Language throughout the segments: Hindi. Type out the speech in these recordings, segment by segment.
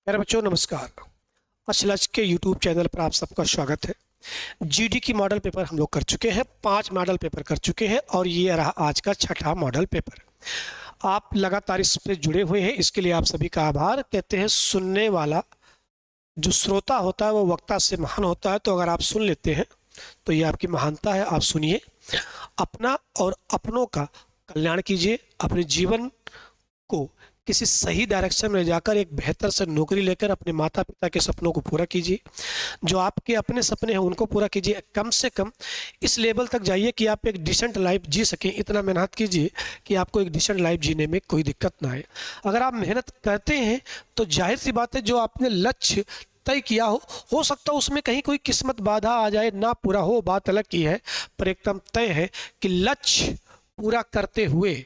मेरे बच्चों नमस्कार। असलज के यूट्यूब चैनल पर आप सबका स्वागत है। जीडी की मॉडल पेपर हम लोग कर चुके हैं, 5 मॉडल पेपर कर चुके हैं और ये रहा आज का 6ठा मॉडल पेपर। आप लगातार इस पे जुड़े हुए हैं, इसके लिए आप सभी का आभार। कहते हैं सुनने वाला जो श्रोता होता है वो वक्ता से महान होता है, तो अगर आप सुन लेते हैं तो ये आपकी महानता है। आप सुनिए, अपना और अपनों का कल्याण कीजिए, अपने जीवन को किसी सही डायरेक्शन में जाकर एक बेहतर से नौकरी लेकर अपने माता पिता के सपनों को पूरा कीजिए। जो आपके अपने सपने हैं उनको पूरा कीजिए। कम से कम इस लेवल तक जाइए कि आप एक डिसेंट लाइफ जी सकें। इतना मेहनत कीजिए कि आपको एक डिसेंट लाइफ जीने में कोई दिक्कत ना आए। अगर आप मेहनत करते हैं तो जाहिर सी बात है, जो आपने लक्ष्य तय किया हो सकता है उसमें कहीं कोई किस्मत बाधा आ जाए, ना पूरा हो, बात अलग की है। पर एकदम तय है कि लक्ष्य पूरा करते हुए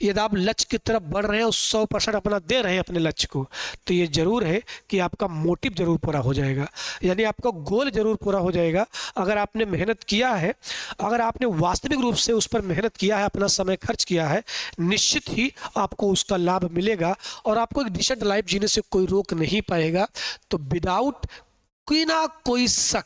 यदि आप लक्ष्य की तरफ बढ़ रहे हैं और 100% अपना दे रहे हैं अपने लक्ष्य को, तो ये जरूर है कि आपका मोटिव जरूर पूरा हो जाएगा, यानी आपका गोल जरूर पूरा हो जाएगा। अगर आपने मेहनत किया है, अगर आपने वास्तविक रूप से उस पर मेहनत किया है, अपना समय खर्च किया है, निश्चित ही आपको उसका लाभ मिलेगा और आपको एक डिसेंट लाइफ जीने से कोई रोक नहीं पाएगा। तो विदाउट कोई ना कोई शक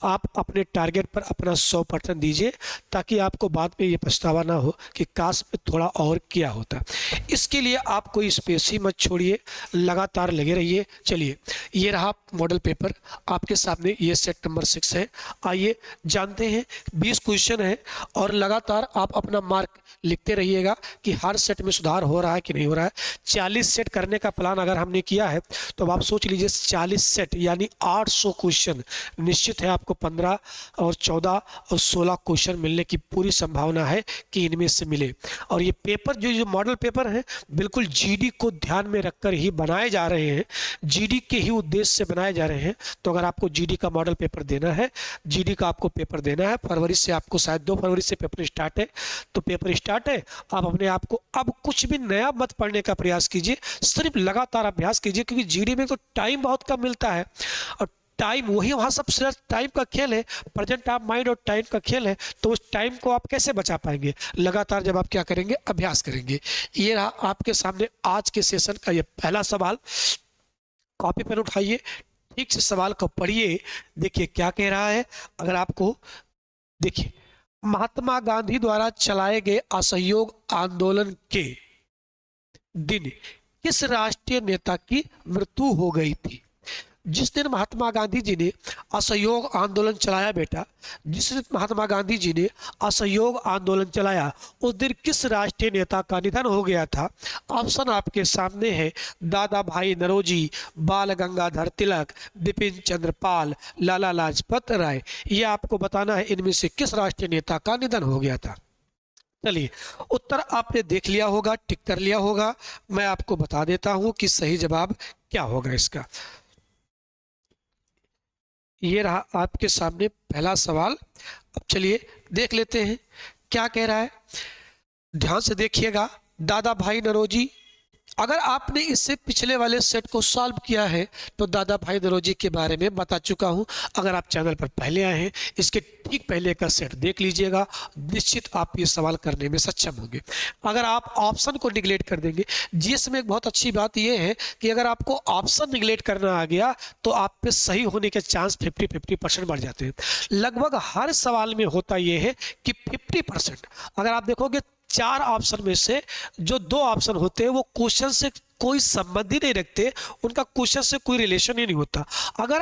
आप अपने टारगेट पर अपना 100% दीजिए, ताकि आपको बाद में ये पछतावा ना हो कि काश में थोड़ा और किया होता। इसके लिए आप कोई स्पेस ही मत छोड़िए, लगातार लगे रहिए। चलिए, ये रहा मॉडल पेपर आपके सामने, ये सेट नंबर 6 है। आइए जानते हैं, 20 क्वेश्चन है और लगातार आप अपना मार्क लिखते रहिएगा कि हर सेट में सुधार हो रहा है कि नहीं हो रहा है। 40 सेट करने का प्लान अगर हमने किया है तो अब आप सोच लीजिए 40 सेट यानी 800 क्वेश्चन। निश्चित है आपको 15 और 14 और 16 क्वेश्चन मिलने की पूरी संभावना है कि इनमें से मिले। और ये पेपर जो मॉडल पेपर हैं बिल्कुल जीडी को ध्यान में रखकर ही बनाए जा रहे हैं, जीडी के ही उद्देश्य से बनाए जा रहे हैं। तो अगर आपको जीडी का मॉडल पेपर देना है, जीडी का आपको पेपर देना है, फरवरी से आपको शायद 2 फरवरी से पेपर स्टार्ट है, तो पेपर स्टार्ट है। आप अपने आप को अब कुछ भी नया मत पढ़ने का प्रयास कीजिए, सिर्फ लगातार अभ्यास कीजिए, क्योंकि जीडी में तो टाइम बहुत कम मिलता है और टाइम वही वहाँ सबसे टाइम का खेल है, प्रेजेंट ऑफ माइंड और टाइम का खेल है। तो उस टाइम को आप कैसे बचा पाएंगे? लगातार जब आप क्या करेंगे, अभ्यास करेंगे। ये रहा आपके सामने आज के सेशन का ये पहला सवाल। कॉपी पेन उठाइए, ठीक से सवाल को पढ़िए, देखिए क्या कह रहा है। अगर आपको देखिए, महात्मा गांधी द्वारा चलाए गए असहयोग आंदोलन के दिन किस राष्ट्रीय नेता की मृत्यु हो गई थी? जिस दिन महात्मा गांधी जी ने असहयोग आंदोलन चलाया बेटा, जिस दिन महात्मा गांधी जी ने असहयोग आंदोलन चलाया, उस दिन किस राष्ट्रीय नेता का निधन हो गया था? ऑप्शन आपके सामने है, दादा भाई नौरोजी, बाल गंगाधर तिलक, बिपिन चंद्र पाल, लाला लाजपत राय। ये आपको बताना है इनमें से किस राष्ट्रीय नेता का निधन हो गया था। चलिए, उत्तर आपने देख लिया होगा, टिक कर लिया होगा। मैं आपको बता देता हूं कि सही जवाब क्या होगा इसका। ये रहा आपके सामने पहला सवाल। अब चलिए देख लेते हैं क्या कह रहा है, ध्यान से देखिएगा। दादा भाई नौरोजी, अगर आपने इससे पिछले वाले सेट को सॉल्व किया है तो दादा भाई नौरोजी के बारे में बता चुका हूं। अगर आप चैनल पर पहले आए हैं, इसके ठीक पहले का सेट देख लीजिएगा, निश्चित आप ये सवाल करने में सक्षम होंगे। अगर आप ऑप्शन को निगलेक्ट कर देंगे, जीएस में एक बहुत अच्छी बात यह है कि अगर आपको ऑप्शन निगलेक्ट करना आ गया तो आप पे सही होने के चांस 50-50% बढ़ जाते हैं। लगभग हर सवाल में होता यह है कि 50%। अगर आप देखोगे 4 ऑप्शन में से जो 2 ऑप्शन होते हैं वो क्वेश्चन से कोई संबंध ही नहीं रखते, उनका क्वेश्चन से कोई रिलेशन ही नहीं होता। अगर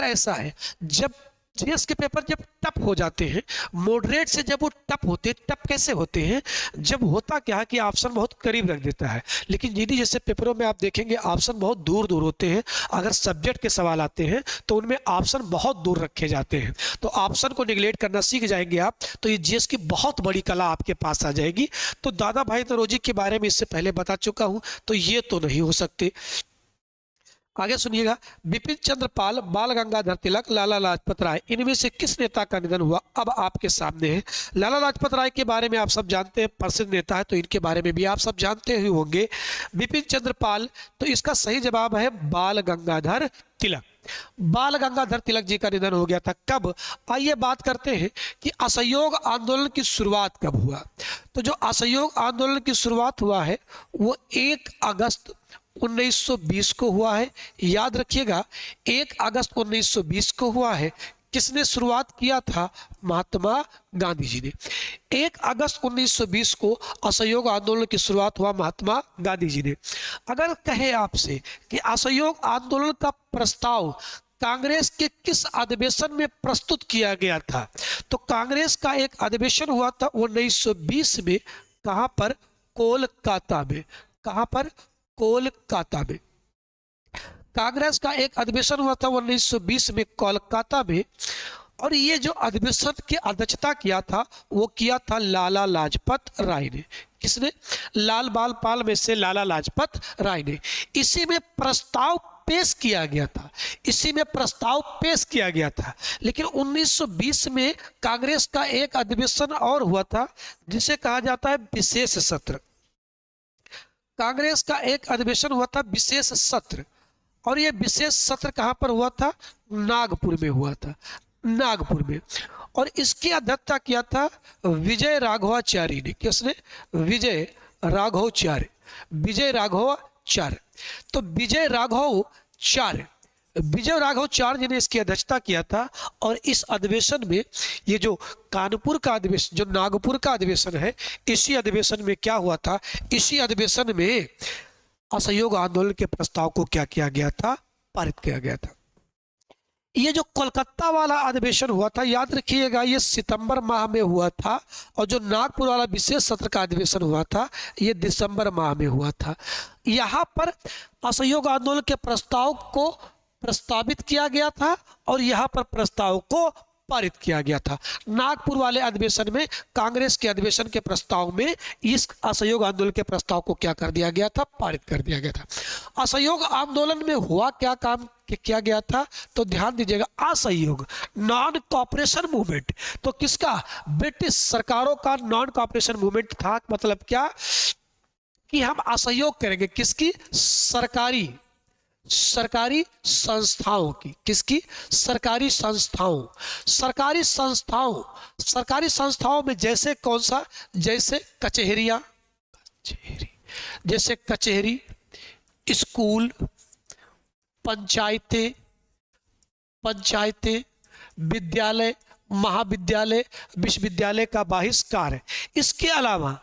ऐसा है, जब जीएस के पेपर जब टफ हो जाते हैं, मॉडरेट से जब वो टफ होते हैं, टफ कैसे होते हैं? जब होता क्या है कि ऑप्शन बहुत करीब रख देता है, लेकिन जीडी जैसे पेपरों में आप देखेंगे ऑप्शन बहुत दूर दूर होते हैं। अगर सब्जेक्ट के सवाल आते हैं तो उनमें ऑप्शन बहुत दूर रखे जाते हैं। तो ऑप्शन को निगलेक्ट करना सीख जाएंगे आप, तो ये जीएस की बहुत बड़ी कला आपके पास आ जाएगी। तो दादा भाई नौरोजी के बारे में इससे पहले बता चुका हूं, तो ये तो नहीं हो सकते। आगे सुनिएगा, बिपिन चंद्र पाल, बाल गंगाधर तिलक, लाला लाजपत राय, इनमें से किस नेता का निधन हुआ? अब आपके सामने है। लाला लाजपत राय के बारे में आप सब जानते हैं, प्रसिद्ध नेता है, तो इनके बारे में भी आप सब जानते ही होंगे। बिपिन चंद्र पाल, तो इसका सही जवाब है बाल गंगाधर तिलक। बाल गंगाधर तिलक जी का निधन हो गया था। कब? आइए बात करते हैं कि असहयोग आंदोलन की शुरुआत कब हुआ। तो जो असहयोग आंदोलन की शुरुआत हुआ है वो 1 अगस्त 1920 को हुआ है। याद रखिएगा 1 अगस्त 1920 को हुआ है। किसने शुरुआत किया था? महात्मा गांधी जी ने। 1 अगस्त 1920 को असहयोग आंदोलन की शुरुआत हुआ महात्मा गांधी जी ने। अगर कहे आपसे कि असहयोग आंदोलन का प्रस्ताव कांग्रेस के किस अधिवेशन में प्रस्तुत किया गया था, तो कांग्रेस का एक अधिवेशन हुआ था 1920 में। कहां पर? कोलकाता में। कहां पर? कोलकाता में। कांग्रेस का एक अधिवेशन हुआ था 1920 में कोलकाता में। और ये जो अधिवेशन की अध्यक्षता किया था वो किया था लाला लाजपत राय ने। किसने? लाल बाल पाल में से लाला लाजपत राय ने। इसी में प्रस्ताव पेश किया गया था। इसी में प्रस्ताव पेश किया गया था। लेकिन 1920 में कांग्रेस का एक अधिवेशन और हुआ था जिसे कहा जाता है विशेष सत्र। कांग्रेस का एक अधिवेशन हुआ था विशेष सत्र। और यह विशेष सत्र कहां पर हुआ था? नागपुर में हुआ था। नागपुर में। और इसकी अध्यक्षता किया था विजय राघवाचार्य ने। किसने? विजय राघवाचार्य। विजय राघवाचार्य। तो विजय राघवाचार्य जी ने इसकी अध्यक्षता किया था। और इस अधिवेशन में ये जो कानपुर का अधिवेशन, जो नागपुर का अधिवेशन है, इसी अधिवेशन में क्या हुआ था? इसी अधिवेशन में असहयोग आंदोलन के प्रस्ताव को क्या किया गया था? पारित किया गया था। ये जो कोलकाता वाला अधिवेशन हुआ था, याद रखिएगा, ये सितंबर माह में हुआ था। और जो नागपुर वाला विशेष सत्र का अधिवेशन हुआ था ये दिसंबर माह में हुआ था। यहाँ पर असहयोग आंदोलन के प्रस्ताव को प्रस्तावित किया गया था और यहाँ पर प्रस्ताव को पारित किया गया था। नागपुर वाले अधिवेशन में कांग्रेस के अधिवेशन के प्रस्ताव में इस असहयोग आंदोलन के प्रस्ताव को क्या कर दिया गया था? पारित कर दिया गया था। असहयोग आंदोलन में हुआ क्या काम किया गया था? तो ध्यान दीजिएगा, असहयोग, नॉन कॉपरेशन मूवमेंट। तो किसका? ब्रिटिश सरकारों का नॉन कॉपरेशन मूवमेंट था। मतलब क्या? कि हम असहयोग करेंगे। किसकी? सरकारी संस्थाओं की। किसकी? सरकारी संस्थाओं। सरकारी संस्थाओं में जैसे कौन सा? जैसे जैसे कचहरी, स्कूल, पंचायतें, विद्यालय, महाविद्यालय, विश्वविद्यालय का बहिष्कार है। इसके अलावा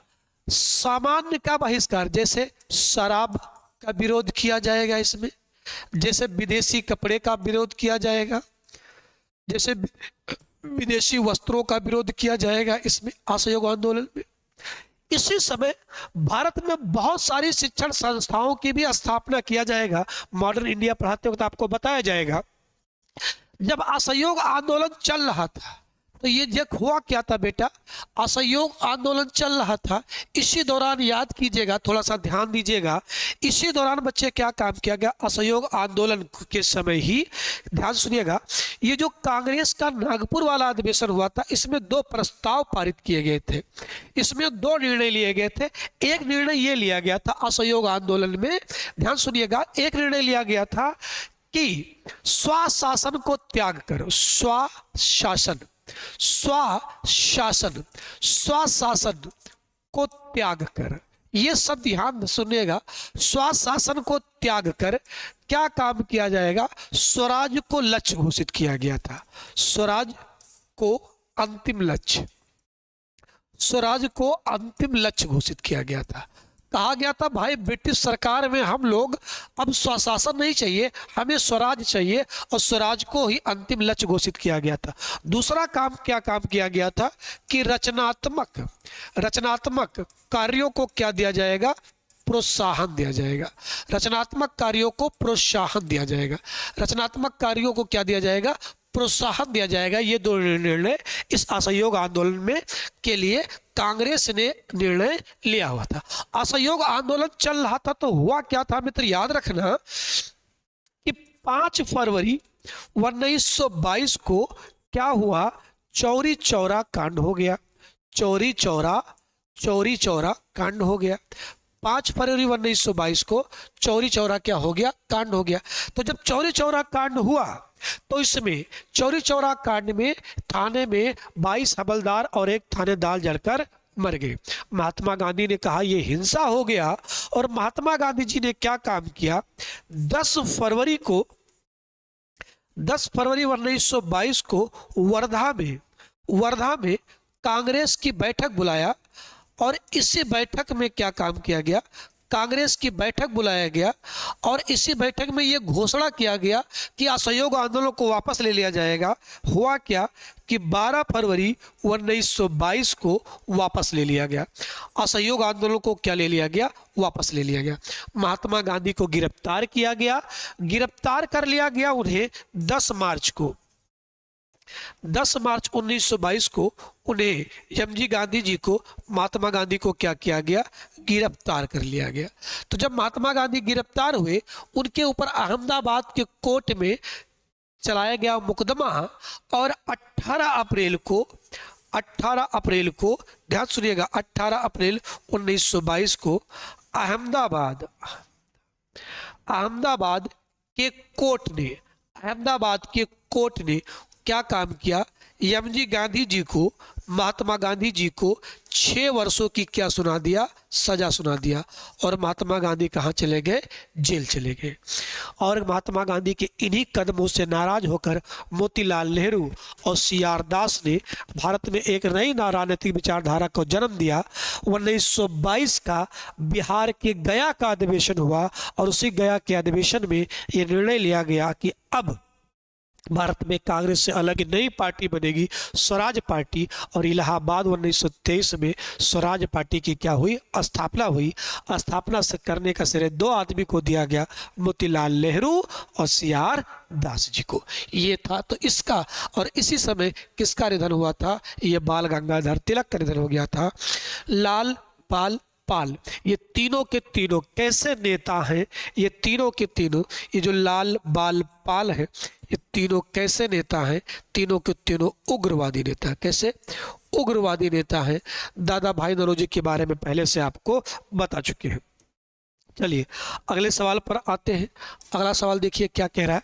सामान्य का बहिष्कार, जैसे शराब का विरोध किया जाएगा इसमें, जैसे विदेशी कपड़े का विरोध किया जाएगा, जैसे विदेशी वस्त्रों का विरोध किया जाएगा इसमें, असहयोग आंदोलन में। इसी समय भारत में बहुत सारी शिक्षण संस्थाओं की भी स्थापना किया जाएगा। मॉडर्न इंडिया पढ़ाते वक्त आपको बताया जाएगा। जब असहयोग आंदोलन चल रहा था तो ये जब हुआ क्या था बेटा? असहयोग आंदोलन चल रहा था। इसी दौरान याद कीजिएगा, थोड़ा सा ध्यान दीजिएगा, इसी दौरान बच्चे क्या काम किया गया? असहयोग आंदोलन के समय ही, ध्यान सुनिएगा, ये जो कांग्रेस का नागपुर वाला अधिवेशन हुआ था इसमें 2 प्रस्ताव पारित किए गए थे। इसमें 2 निर्णय लिए गए थे। एक निर्णय ये लिया गया था असहयोग आंदोलन में, ध्यान सुनिएगा, एक निर्णय लिया गया था कि स्वशासन को त्याग करो। स्वशासन को त्याग कर। ये सब ध्यान सुनिएगा, स्वशासन को त्याग कर क्या काम किया जाएगा? स्वराज को लक्ष्य घोषित किया गया था। स्वराज को अंतिम लक्ष्य घोषित किया गया था। कहा गया था भाई ब्रिटिश सरकार में हम लोग अब स्वशासन नहीं चाहिए, हमें स्वराज चाहिए, और स्वराज को ही अंतिम लक्ष्य घोषित किया गया था। दूसरा काम क्या काम किया गया था कि रचनात्मक कार्यों को क्या दिया जाएगा? प्रोत्साहन दिया जाएगा। रचनात्मक कार्यों को प्रोत्साहन दिया जाएगा। रचनात्मक कार्यों को क्या दिया जाएगा? प्रोत्साहन दिया जाएगा। ये 2 निर्णय इस असहयोग आंदोलन में के लिए कांग्रेस ने निर्णय लिया हुआ था। असहयोग आंदोलन चल रहा था तो हुआ क्या था मित्र? याद रखना कि 5 फरवरी 1922 को क्या हुआ? चौरी चौरा कांड हो गया। चौरी चौरा कांड हो गया। 5 फरवरी 1922 को चौरी चौरा क्या हो गया? कांड हो गया। तो जब चौरी चौरा कांड हुआ तो इसमें चौरी चौरा कांड में थाने में 22 हवलदार और 1 थानेदार जलकर मर गए। महात्मा गांधी ने कहा यह हिंसा हो गया, और महात्मा गांधी जी ने क्या काम किया, 10 फरवरी 1922 को वर्धा में कांग्रेस की बैठक बुलाया, और इसी बैठक में क्या काम किया गया, कांग्रेस की बैठक बुलाया गया, और इसी बैठक में यह घोषणा किया गया कि असहयोग आंदोलन को वापस ले लिया जाएगा। हुआ क्या कि 12 फरवरी 1922 को वापस ले लिया गया। असहयोग आंदोलन को क्या ले लिया गया, वापस ले लिया गया। महात्मा गांधी को गिरफ्तार किया गया, गिरफ्तार कर लिया गया उन्हें 10 मार्च 1922 को उन्हें यमजी गांधी जी को, महात्मा गांधी को क्या किया गया, गिरफ्तार कर लिया गया। तो जब महात्मा गांधी गिरफ्तार हुए, उनके ऊपर अहमदाबाद के कोर्ट में चलाया गया मुकदमा, और 18 अप्रैल को ध्यान सुनिएगा, 18 अप्रैल 1922 को अहमदाबाद के कोर्ट ने क्या काम किया, यमजी गांधी जी को, महात्मा गांधी जी को 6 वर्षों की क्या सुना दिया, सजा सुना दिया, और महात्मा गांधी कहाँ चले गए, जेल चले गए। और महात्मा गांधी के इन्हीं कदमों से नाराज होकर मोतीलाल नेहरू और CR दास ने भारत में एक नई राजनीतिक विचारधारा को जन्म दिया। 1922 का बिहार के गया का अधिवेशन हुआ, और उसी गया के अधिवेशन में ये निर्णय लिया गया कि अब भारत में कांग्रेस से अलग नई पार्टी बनेगी, स्वराज पार्टी, और इलाहाबाद 1923 में स्वराज पार्टी की क्या हुई, स्थापना हुई। स्थापना से करने का श्रेय 2 आदमी को दिया गया, मोतीलाल नेहरू और CR दास जी को। ये था तो इसका, और इसी समय किसका निधन हुआ था, ये बाल गंगाधर तिलक का निधन हो गया था। लाल बाल पाल, ये तीनों के तीनों कैसे नेता हैं, ये तीनों के तीनों, ये जो लाल बाल पाल है, ये तीनों कैसे नेता हैं, तीनों के तीनों उग्रवादी नेता। कैसे उग्रवादी नेता हैं। दादा भाई नौरोजी के बारे में पहले से आपको बता चुके हैं। चलिए अगले सवाल पर आते हैं। अगला सवाल देखिए क्या कह रहा है,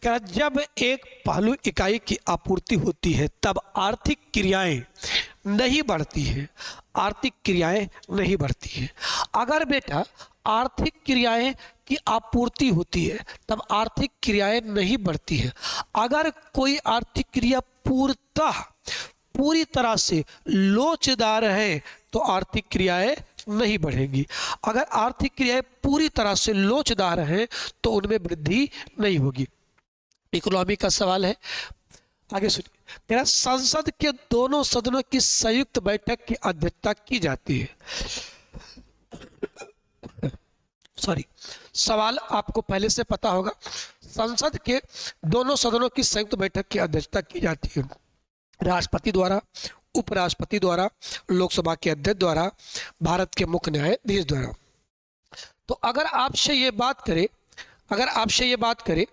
कह रहा है जब एक पहलू इकाई की आपूर्ति होती है तब आर्थिक क्रियाएं नहीं बढ़ती हैं, आर्थिक क्रियाएं नहीं बढ़ती हैं। अगर बेटा आर्थिक क्रियाएं की आपूर्ति होती है तब आर्थिक क्रियाएं नहीं बढ़ती हैं। अगर कोई आर्थिक क्रिया पूरी तरह से लोचदार है तो आर्थिक क्रियाएं नहीं बढ़ेंगी। अगर आर्थिक क्रियाएं पूरी तरह से लोचदार हैं तो उनमें वृद्धि नहीं होगी। इकोनॉमी का सवाल है, आगे सुनिए। कह रहा संसद के दोनों सदनों की संयुक्त बैठक की अध्यक्षता की जाती है। सॉरी, सवाल आपको पहले से पता होगा। संसद के दोनों सदनों की संयुक्त बैठक की अध्यक्षता की जाती है राष्ट्रपति द्वारा, उपराष्ट्रपति द्वारा, लोकसभा के अध्यक्ष द्वारा, भारत के मुख्य न्यायाधीश द्वारा। तो अगर आपसे ये बात करें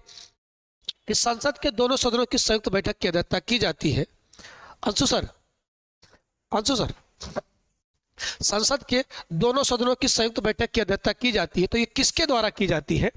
कि संसद के दोनों सदनों की संयुक्त बैठक की अध्यक्षता की जाती है, अंशु सर, संसद के दोनों सदनों की संयुक्त बैठक की अध्यक्षता की जाती है, तो ये किसके द्वारा की जाती है?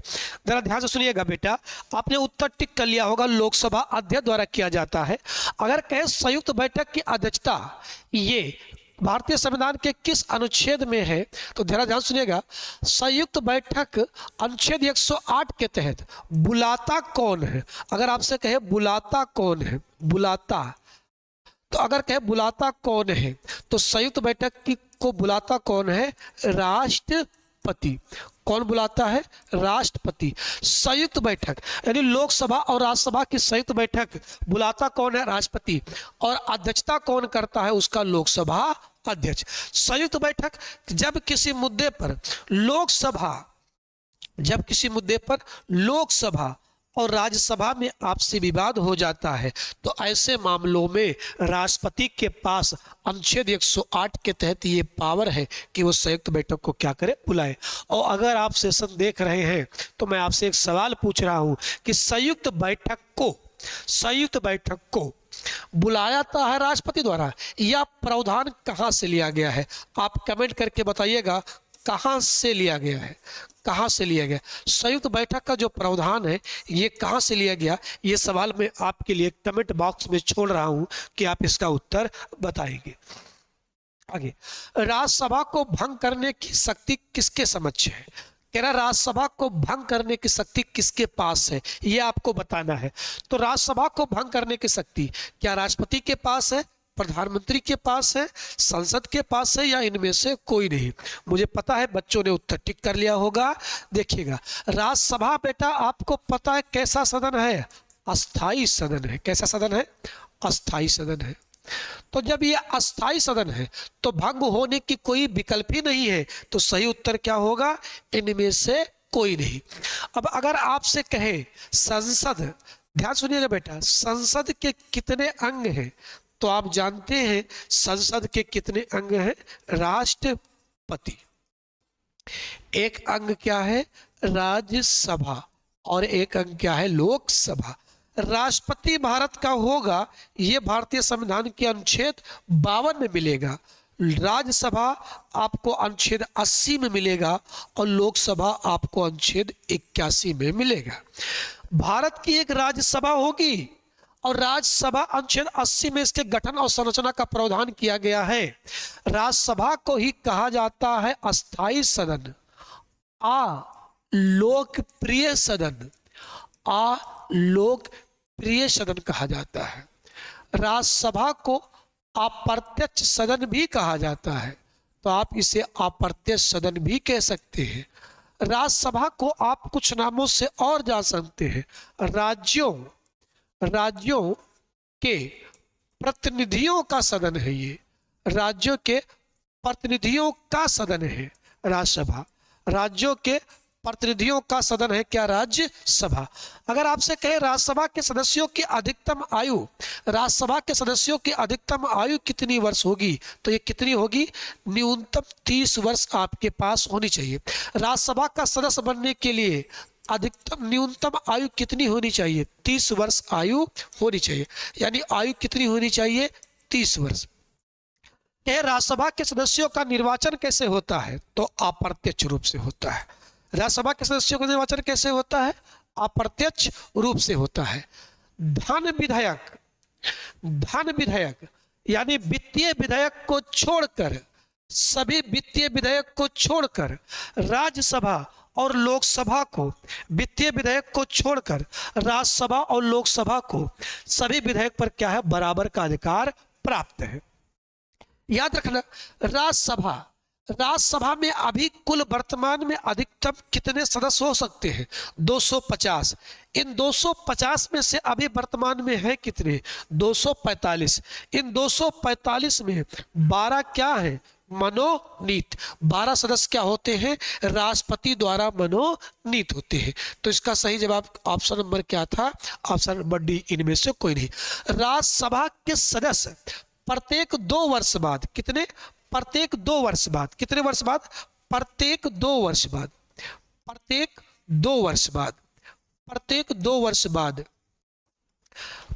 जरा ध्यान से सुनिएगा बेटा, आपने उत्तर टिक कर लिया होगा, लोकसभा अध्यक्ष द्वारा किया जाता है। अगर कहें संयुक्त बैठक की अध्यक्षता ये भारतीय संविधान के किस अनुच्छेद में है, तो जरा ध्यान सुनिएगा। संयुक्त बैठक अनुच्छेद 108 के तहत बुलाता कौन है? अगर आपसे कहे बुलाता कौन है, तो अगर कहे बुलाता कौन है तो संयुक्त बैठक को बुलाता कौन है? राष्ट्रपति। कौन बुलाता है? राष्ट्रपति। संयुक्त बैठक यानी लोकसभा और राज्यसभा की संयुक्त बैठक बुलाता कौन है? राष्ट्रपति। और अध्यक्षता कौन करता है? उसका लोकसभा अध्यक्ष। संयुक्त बैठक जब किसी मुद्दे पर लोकसभा और राज्यसभा में आपसी विवाद हो जाता है तो ऐसे मामलों में राष्ट्रपति के पास अनुच्छेद 108 के तहत ये पावर है कि वो संयुक्त बैठक को क्या करे? बुलाए। और अगर आप सेशन देख रहे हैं तो मैं आपसे एक सवाल पूछ रहा हूं कि संयुक्त बैठक को बुलाया था है राष्ट्रपति द्वारा या प्रावधान कहां से लिया गया है? आप कमेंट करके बताइएगा कहां से लिया गया है, कहां से लिया गया? संयुक्त बैठक का जो प्रावधान है ये कहां से लिया गया? ये सवाल मैं आपके लिए कमेंट बॉक्स में छोड़ रहा हूं कि आप इसका उत्तर बताएंगे। आगे, राज्यसभा को भंग करने की शक्ति किसके समक्ष है? कह रहा राज्यसभा को भंग करने की शक्ति किसके पास है, ये आपको बताना है। तो राज्यसभा को भंग करने की शक्ति क्या राष्ट्रपति के पास है, प्रधानमंत्री के पास है, संसद के पास है, या इनमें से कोई नहीं? मुझे पता है बच्चों ने उत्तर टिक कर लिया होगा। देखिएगा, राज्यसभा बेटा आपको पता है कैसा सदन है? अस्थाई सदन है। कैसा सदन है? अस्थाई सदन है। तो जब ये अस्थाई सदन है तो भंग होने की कोई विकल्प ही नहीं है। तो सही उत्तर क्या होगा? इनमें से कोई नहीं। अब अगर आपसे कहे संसद, ध्यान सुनिएगा बेटा, संसद के कितने अंग हैं? तो आप जानते हैं संसद के कितने अंग हैं? राष्ट्रपति, एक अंग क्या है? राज्यसभा, और एक अंग क्या है? लोकसभा। राष्ट्रपति भारत का होगा, ये भारतीय संविधान के अनुच्छेद 52 में मिलेगा। राज्यसभा आपको अनुच्छेद 80 में मिलेगा और लोकसभा आपको अनुच्छेद 81 में मिलेगा। भारत की एक राज्यसभा होगी और राज्यसभा अनुच्छेद 80 में इसके गठन और संरचना का प्रावधान किया गया है। राज्यसभा को ही कहा जाता है अस्थाई सदन, लोकप्रिय सदन, लोकप्रिय सदन कहा जाता है। राज्यसभा को अप्रत्यक्ष सदन भी कहा जाता है, तो आप इसे अप्रत्यक्ष सदन भी कह सकते हैं। राज्यसभा को आप कुछ नामों से और जान सकते हैं। राज्यों के प्रतिनिधियों का सदन है ये, राज्यों के प्रतिनिधियों का सदन है राज्यसभा। राज्यों के प्रतिनिधियों का सदन है क्या? राज्यसभा। अगर आपसे कहे राज्यसभा के सदस्यों की अधिकतम आयु, राज्यसभा के सदस्यों की अधिकतम आयु कितनी वर्ष होगी? तो ये कितनी होगी? न्यूनतम 30 वर्ष आपके पास होनी चाहिए। राज्यसभा का सदस्य बनने के लिए अधिकतम न्यूनतम आयु कितनी होनी चाहिए? 30 वर्ष आयु होनी चाहिए। यानी आयु कितनी होनी चाहिए? 30 वर्ष। राज्यसभा के सदस्यों का निर्वाचन कैसे होता है? तो अप्रत्यक्ष रूप से होता है। राज्यसभा के सदस्यों का निर्वाचन कैसे होता है? अप्रत्यक्ष रूप से होता है। धन विधेयक यानी वित्तीय विधेयक को छोड़कर, सभी वित्तीय विधेयक को छोड़कर राज्यसभा और लोकसभा को, वित्तीय विधेयक को छोड़कर राज्यसभा और लोकसभा को सभी विधेयक पर क्या है? बराबर का अधिकार प्राप्त है। याद रखना, राज्यसभा में अभी कुल वर्तमान में अधिकतम कितने सदस्य हो सकते हैं? 250। इन 250 में से अभी वर्तमान में है कितने? 245। इन 245 में 12 क्या है? मनोनीत। 12 सदस्य क्या होते हैं? राष्ट्रपति द्वारा मनोनीत होते हैं। तो इसका सही जवाब ऑप्शन नंबर क्या था? ऑप्शन नंबर डी, इनमें से कोई नहीं। राज्यसभा के सदस्य प्रत्येक 2 वर्ष बाद, कितने? प्रत्येक 2 वर्ष बाद। कितने वर्ष बाद? प्रत्येक 2 वर्ष बाद। प्रत्येक 2 वर्ष बाद। प्रत्येक 2 वर्ष बाद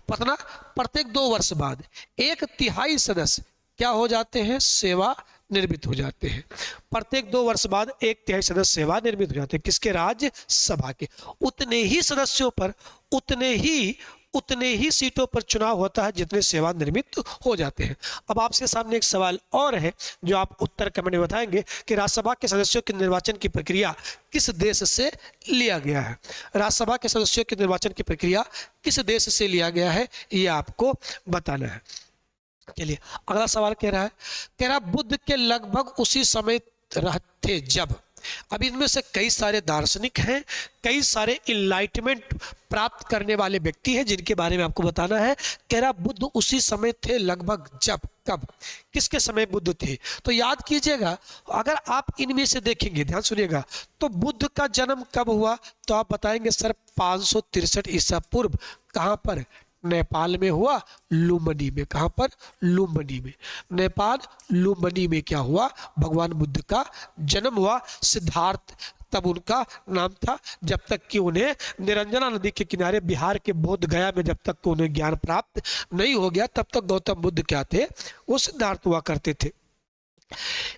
पतना प्रत्येक 2 वर्ष बाद 1/3 सदस्य क्या हो जाते हैं? सेवा निर्मित हो जाते हैं। प्रत्येक 2 वर्ष बाद 1/3 सदस्य सेवा निर्मित हो जाते हैं। किसके? राज्यसभा के। उतने ही सदस्यों पर उतने ही सीटों पर चुनाव होता है जितने सेवा निर्मित हो जाते हैं। अब आपके सामने एक सवाल और है जो आप उत्तर कमेंट में बताएंगे कि राज्यसभा के सदस्यों के निर्वाचन की प्रक्रिया किस देश से लिया गया है? राज्यसभा के सदस्यों के निर्वाचन की प्रक्रिया किस देश से लिया गया है, ये आपको बताना है। चलिए अगला सवाल कह रहा बुद्ध के लगभग उसी समय थे जब, अब इनमें से कई सारे दार्शनिक हैं, कई सारे इनलाइटमेंट प्राप्त करने वाले व्यक्ति हैं जिनके बारे में आपको बताना है। कह रहा बुद्ध उसी समय थे लगभग जब, कब, किसके समय बुद्ध थे? तो याद कीजिएगा, अगर आप इनमें से देखेंगे, ध्यान सुनिएगा, तो बुद्ध का जन्म कब हुआ? तो आप बताएंगे सर 563 ईसा पूर्व। कहाँ पर? नेपाल में हुआ, लुम्बिनी में। कहाँ पर? लुम्बिनी में। नेपाल लुम्बिनी में क्या हुआ? भगवान बुद्ध का जन्म हुआ। सिद्धार्थ तब उनका नाम था, जब तक कि उन्हें निरंजना नदी के किनारे बिहार के बोध गया में जब तक उन्हें ज्ञान प्राप्त नहीं हो गया, तब तक गौतम बुद्ध क्या थे? वो सिद्धार्थ हुआ करते थे।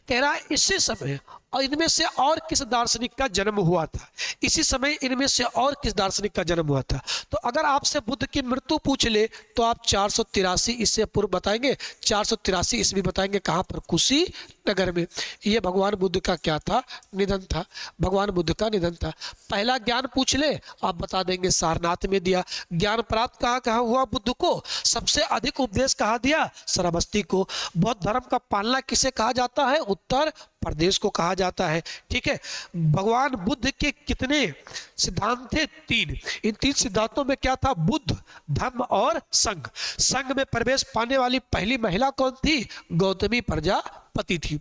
कह रहा इसी समय और इनमें से और किस दार्शनिक का जन्म हुआ था, इसी समय इनमें से और किस दार्शनिक का जन्म हुआ था। तो अगर आपसे बुद्ध की मृत्यु पूछ ले तो आप 483 इससे पूर्व बताएंगे, 483 ईस्वी बताएंगे। कहाँ पर? कुशीनगर में। ये भगवान बुद्ध का क्या था? निधन था। भगवान बुद्ध का निधन था। पहला ज्ञान पूछ ले आप बता देंगे सारनाथ में दिया। ज्ञान प्राप्त कहाँ कहाँ हुआ बुद्ध को? सबसे अधिक उपदेश कहाँ दिया? श्रावस्ती को। बौद्ध धर्म का पालना किसे कहा जाता है? उत्तर प्रदेश को कहा जाता है। ठीक है। भगवान बुद्ध के कितने सिद्धांत थे? 3। इन 3 सिद्धांतों में क्या था? बुद्ध, धम्म और संघ। संघ में प्रवेश पाने वाली पहली महिला कौन थी? गौतमी प्रजापति थी।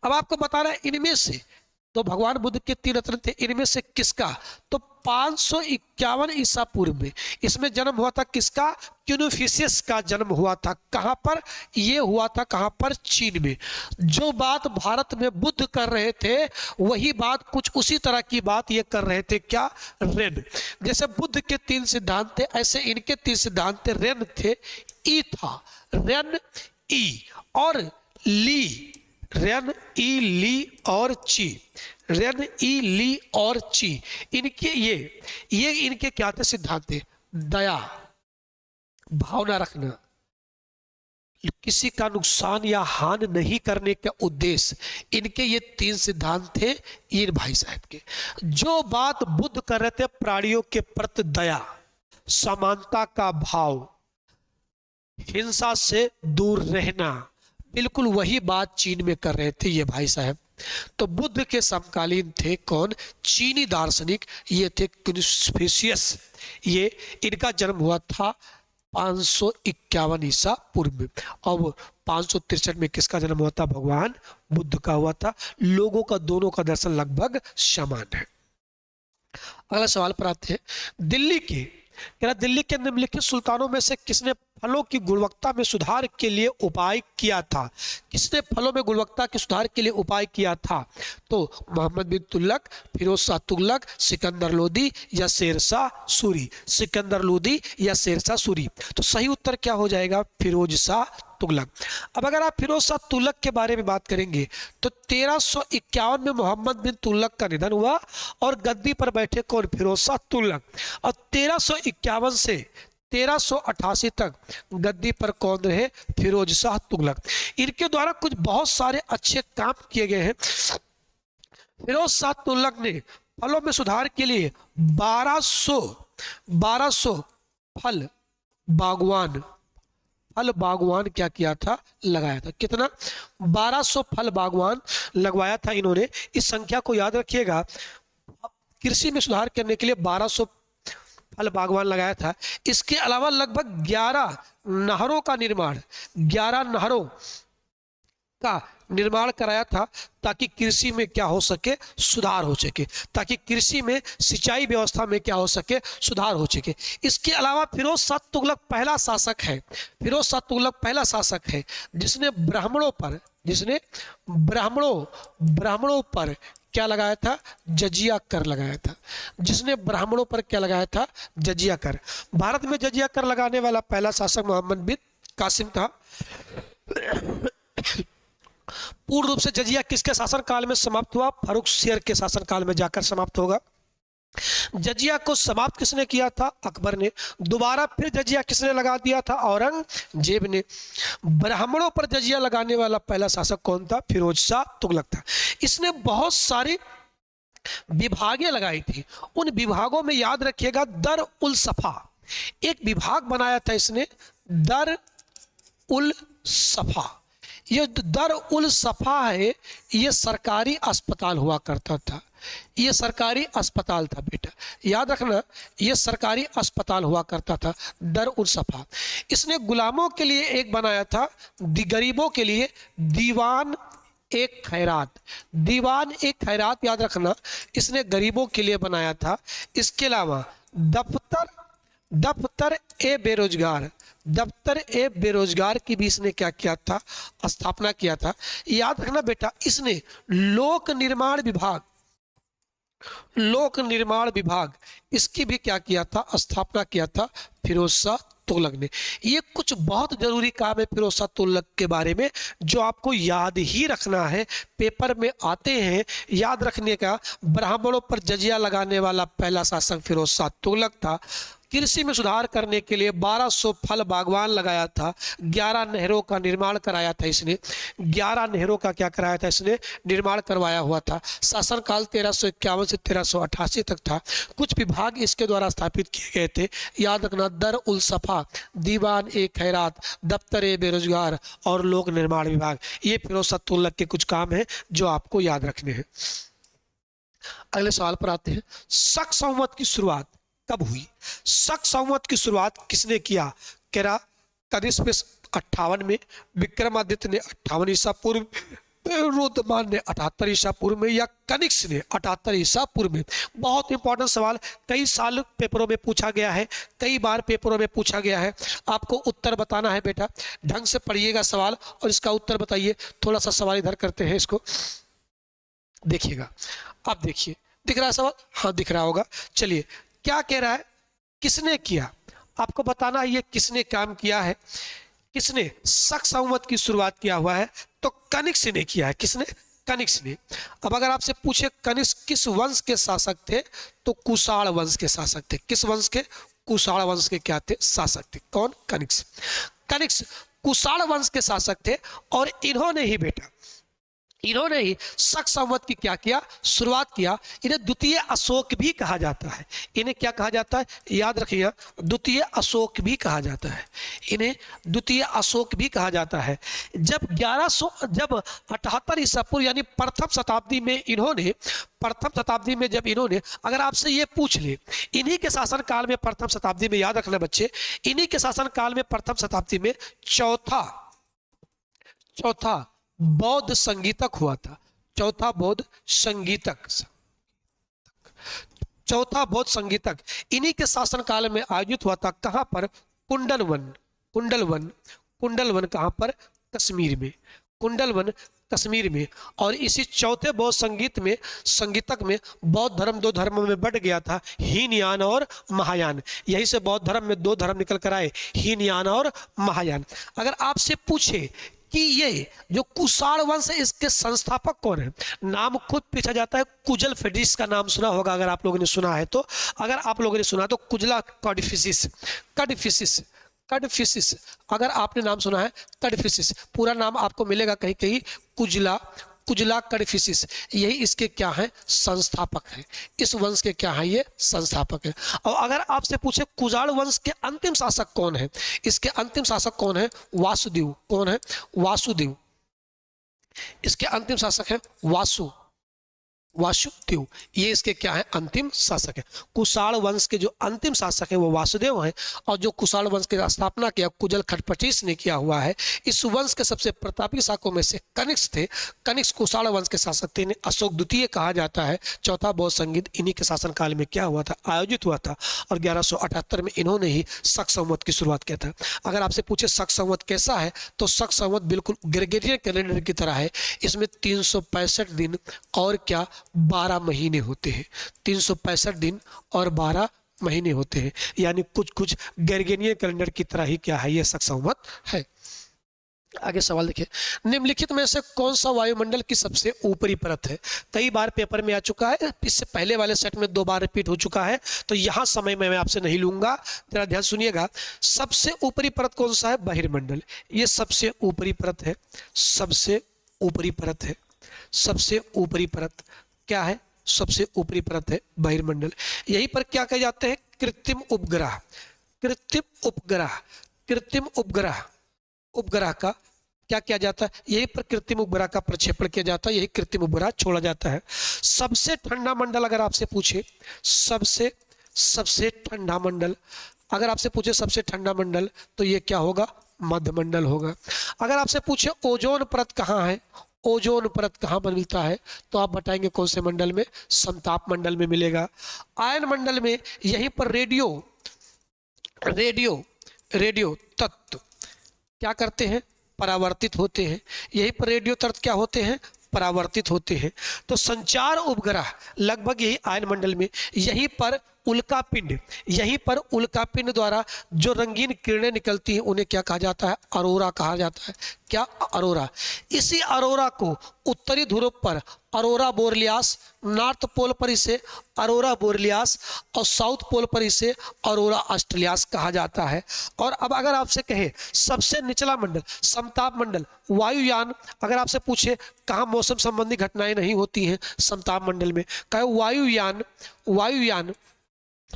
अब आपको बता रहा है इनमें से, तो भगवान बुद्ध के 3 रत्न थे, इनमें से किसका? तो 551 ईसा पूर्व में इसमें जन्म हुआ था। किसका? क्यूनिफिशियस का जन्म हुआ था। कहां पर? ये हुआ था कहां पर? चीन में। जो बात भारत में बुद्ध कर रहे थे वही बात कुछ उसी तरह की बात ये कर रहे थे। क्या? रेन। जैसे बुद्ध के 3 सिद्धांत थे ऐसे इनके 3 सिद्धांत थे। रेन थे, ई था, रेन ई और ली। रेन ई ली और ची। रेन ई ली और ची। इनके ये इनके क्या थे? सिद्धांत थे। दया, भावना रखना, किसी का नुकसान या हानि नहीं करने का उद्देश्य, इनके ये 3 सिद्धांत थे इन भाई साहब के। जो बात बुद्ध कर रहे थे प्राणियों के प्रति दया, समानता का भाव, हिंसा से दूर रहना, बिल्कुल वही बात चीन में कर रहे थे ये भाई साहब। तो बुद्ध के समकालीन थे कौन? चीनी दार्शनिक, ये थे कन्फ्यूशियस। ये इनका जन्म हुआ था 551 ईसा पूर्व में। अब 563 में किसका जन्म हुआ था? भगवान बुद्ध का हुआ था। लोगों का दोनों का दर्शन लगभग समान है। अगला सवाल पर आते हैं। दिल्ली के निम्नलिखित सुल्तानों में से किसने फलों की गुणवत्ता में सुधार के लिए उपाय किया था? किसने फलों में गुणवत्ता के सुधार के लिए उपाय किया था? तो मोहम्मद बिन तुगलक, फिरोज शाह तुगलक, सिकंदर लोदी या शेरशाह सूरी। सिकंदर लोदी या शेरशाह सूरी। तो सही उत्तर क्या हो जाएगा? फिरोज शाह तुगलक। अब अगर आप फिरोज शाह तुगलक के बारे में बात करेंगे तो 1351 में मोहम्मद बिन तुगलक का निधन हुआ और गद्दी पर बैठे कौन? फिरोज शाह तुगलक। और 1351 से 1388 तक गद्दी पर कौन रहे? फिरोज शाह तुगलक। इनके द्वारा कुछ बहुत सारे अच्छे काम किए गए हैं। फिरोज शाह तुगलक ने फलों में सुधार के लिए 1200 फल बागवान क्या किया था? लगाया था। कितना? 1200 फल बागवान लगवाया था इन्होंने। इस संख्या को याद रखिएगा। कृषि में सुधार करने के लिए 1200 फल बागवान लगाया था। इसके अलावा लगभग 11 नहरों का निर्माण कराया था ताकि कृषि में क्या हो सके? सुधार हो सके, ताकि कृषि में सिंचाई व्यवस्था में क्या हो सके? सुधार हो सके। इसके अलावा फिरोज शाह तुगलक पहला शासक है जिसने ब्राह्मणों पर क्या लगाया था? जजिया कर लगाया था। जिसने ब्राह्मणों पर क्या लगाया था? जजिया कर। भारत में जजिया कर लगाने वाला पहला शासक मोहम्मद बिन कासिम था। पूर्ण रूप से जजिया किसके शासनकाल में समाप्त हुआ? फारूकशेर के शासनकाल में जाकर समाप्त होगा। जजिया को समाप्त किसने किया था? अकबर ने। दोबारा फिर जजिया किसने लगा दिया था? औरंगजेब ने। ब्राह्मणों पर जजिया लगाने वाला पहला शासक कौन था? फिरोज शाह तुगलक था। इसने बहुत सारी विभागें लगाई थी। उन विभागों में याद रखिएगा दर उल सफा, एक विभाग बनाया था इसने, दर उल सफा। ये दर उल सफा है, ये सरकारी अस्पताल हुआ करता था। ये सरकारी अस्पताल था बेटा, याद रखना, ये सरकारी अस्पताल हुआ करता था, दर उल सफा। इसने गुलामों के लिए एक बनाया था, गरीबों के लिए दीवान एक खैरात याद रखना, इसने गरीबों के लिए बनाया था। इसके अलावा दफ्तर ए बेरोजगार की भी इसने क्या किया था? स्थापना किया था। याद रखना बेटा, इसने लोक निर्माण विभाग इसकी भी क्या किया था? स्थापना किया था फिरोज शाह तुगलक ने। ये कुछ बहुत जरूरी काम है फिरोज शाह तुगलक के बारे में जो आपको याद ही रखना है, पेपर में आते हैं, याद रखने का। ब्राह्मणों पर जजिया लगाने वाला पहला शासक फिरोज शाह तुगलक था। कृषि में सुधार करने के लिए 1200 फल बागवान लगाया था। 11 नहरों का निर्माण कराया था इसने। 11 नहरों का क्या कराया था इसने? निर्माण करवाया हुआ था। शासनकाल 1351 से 1388 तक था। कुछ विभाग इसके द्वारा स्थापित किए गए थे, याद रखना, दर उल सफा, दीवान ए खैरात, दफ्तर ए बेरोजगार और लोक निर्माण विभाग। ये फिरोज शाह तुगलक के कुछ काम हैं जो आपको याद रखने हैं। अगले सवाल पर आते हैं। शक संवत की शुरुआत कब हुई? शक संवत की शुरुआत किसने किया? कह रहा कनिष्क 58 में, विक्रमादित्य ने 58 ईसा पूर्व, रुद्रमान ने 78 ईसा पूर्व में, या कनिष्क ने 78 ईसा पूर्व में? बहुत इंपॉर्टेंट सवाल, कई साल पेपरों में पूछा गया है, कई बार पेपरों में पूछा गया है। आपको उत्तर बताना है बेटा, ढंग से पढ़िएगा सवाल और इसका उत्तर बताइए। थोड़ा सा सवाल इधर करते हैं, इसको देखिएगा। अब देखिए, दिख रहा है सवाल? हाँ दिख रहा होगा। चलिए, क्या कह रहा है? किसने किया? आपको बताना है ये किसने काम किया है। किसने शक संवत की शुरुआत किया हुआ है? तो कनिष्क ने किया है। किसने? कनिष्क ने। अब अगर आपसे पूछे कनिष्क किस वंश के शासक थे, तो कुषाण वंश के शासक थे। किस वंश के? कुषाण वंश के क्या थे? शासक थे। कौन? कनिष्क। कनिष्क कुषाण वंश के शासक थे और इन्होंने ही बेटा, इन्होंने ही शक संवत की क्या किया? शुरुआत किया। इन्हें द्वितीय अशोक भी कहा जाता है। इन्हें क्या कहा जाता है? याद रखिए, द्वितीय अशोक भी कहा जाता है। इन्हें द्वितीय अशोक भी कहा जाता है। जब 78 ईसा पूर्व यानी प्रथम शताब्दी में इन्होंने, प्रथम शताब्दी में जब इन्होंने, अगर आपसे ये पूछ ले, इन्हीं के शासन काल में, प्रथम शताब्दी में, याद रखना बच्चे, इन्हीं के शासन काल में प्रथम शताब्दी में चौथा बौद्ध संगीतक हुआ था। चौथा बौद्ध संगीतक, चौथा बौद्ध संगीतक इन्हीं के शासन काल में आयोजित हुआ था। कहां पर? कुंडलवन कहां पर? कश्मीर में। कुंडलवन कश्मीर में। और इसी चौथे बौद्ध संगीतक में बौद्ध धर्म 2 धर्मों में बढ़ गया था, हीनयान और महायान। यही से बौद्ध धर्म में 2 धर्म निकल कर आए, हीनयान और महायान। अगर आपसे पूछे कि ये जो कुषाण वंश है इसके संस्थापक कौन है, नाम खुद पूछा जाता है। कुजल फेडिस का नाम सुना होगा अगर आप लोगों ने सुना है तो। अगर आप लोगों ने सुना तो कुजला कडफिसिस, अगर आपने नाम सुना है कडफिसिस, पूरा नाम आपको मिलेगा कहीं कहीं, कुजला कडफिसिस। यही इसके क्या है? संस्थापक है। इस वंश के क्या है? ये संस्थापक है। और अगर आपसे पूछे कुषाण वंश के अंतिम शासक कौन है, इसके अंतिम शासक कौन है? वासुदेव। कौन है? वासुदेव। इसके अंतिम शासक है वासुदेव। ये इसके क्या है? अंतिम शासक है। कुषाण वंश के जो अंतिम शासक है वो वासुदेव हैं। और जो कुषाण वंश की स्थापना किया कुजल खटपटिस ने किया हुआ है। इस वंश के सबसे प्रतापी शासकों में से कनिष्क थे। कनिष्क कुषाण वंश के शासक थे। इन्हें अशोक द्वितीय कहा जाता है। चौथा बौद्ध संगीत इन्हीं के शासनकाल में क्या हुआ था? आयोजित हुआ था। और 1178 में इन्होंने ही शक संवत की शुरुआत किया था। अगर आपसे पूछे शक संवत कैसा है, तो शक संवत बिल्कुल ग्रेगोरियन कैलेंडर की तरह है। इसमें 365 दिन और क्या 12 महीने होते हैं। 365 दिन और 12 महीने होते हैं, यानी कुछ ग्रेगोरियन कैलेंडर की तरह ही क्या है? ये शक संवत है। आगे सवाल देखिए, निम्नलिखित में से कौन सा वायुमंडल की सबसे ऊपरी परत है? कई बार पेपर में आ चुका है, इससे पहले वाले सेट में 2 बार रिपीट हो चुका है, तो यहां समय मैं आपसे नहीं लूंगा, जरा ध्यान सुनिएगा। सबसे ऊपरी परत कौन सा है? बहिर्मंडल। ये सबसे ऊपरी परत है। सबसे ऊपरी परत है। सबसे ऊपरी परत क्या है? सबसे ऊपरी परत है बहिर्मंडल। यहीं पर क्या कहे जाते हैं? कृत्रिम उपग्रह। कृत्रिम उपग्रह का क्या किया जाता है? यहीं पर कृत्रिम उपग्रह का प्रक्षेपण किया जाता है। यही कृत्रिम उपग्रह छोड़ा जाता है। सबसे ठंडा मंडल अगर आपसे पूछे, सबसे ठंडा मंडल अगर आपसे पूछे सबसे ठंडा मंडल, तो ये क्या होगा? मध्यमंडल होगा। अगर आपसे पूछे ओजोन परत कहाँ है, ओजोन परत कहाँ पर मिलता है, तो आप बताएंगे कौन से मंडल में? समताप मंडल में मिलेगा। आयन मंडल में यहीं पर रेडियो तत्व क्या करते हैं? परावर्तित होते हैं। यहीं पर रेडियो तत्व क्या होते हैं? परावर्तित होते हैं। तो संचार उपग्रह लगभग यही आयन मंडल में, यहीं पर उल्का पिंड, यहीं पर उल्का पिंड द्वारा जो रंगीन किरणें निकलती हैं उन्हें क्या कहा जाता है? अरोरा कहा जाता है। क्या? अरोरा। इसी अरोरा को उत्तरी ध्रुव पर अरोरा बोरलियास, नॉर्थ पोल पर इसे अरोरा बोरलियास और साउथ पोल पर इसे अरोरा ऑस्ट्रेलियास कहा जाता है। और अब अगर आपसे कहे सबसे निचला मंडल, समताप मंडल, वायुयान, अगर आपसे पूछे कहाँ मौसम संबंधी घटनाएं नहीं होती हैं समताप मंडल में, कहे वायुयान, वायुयान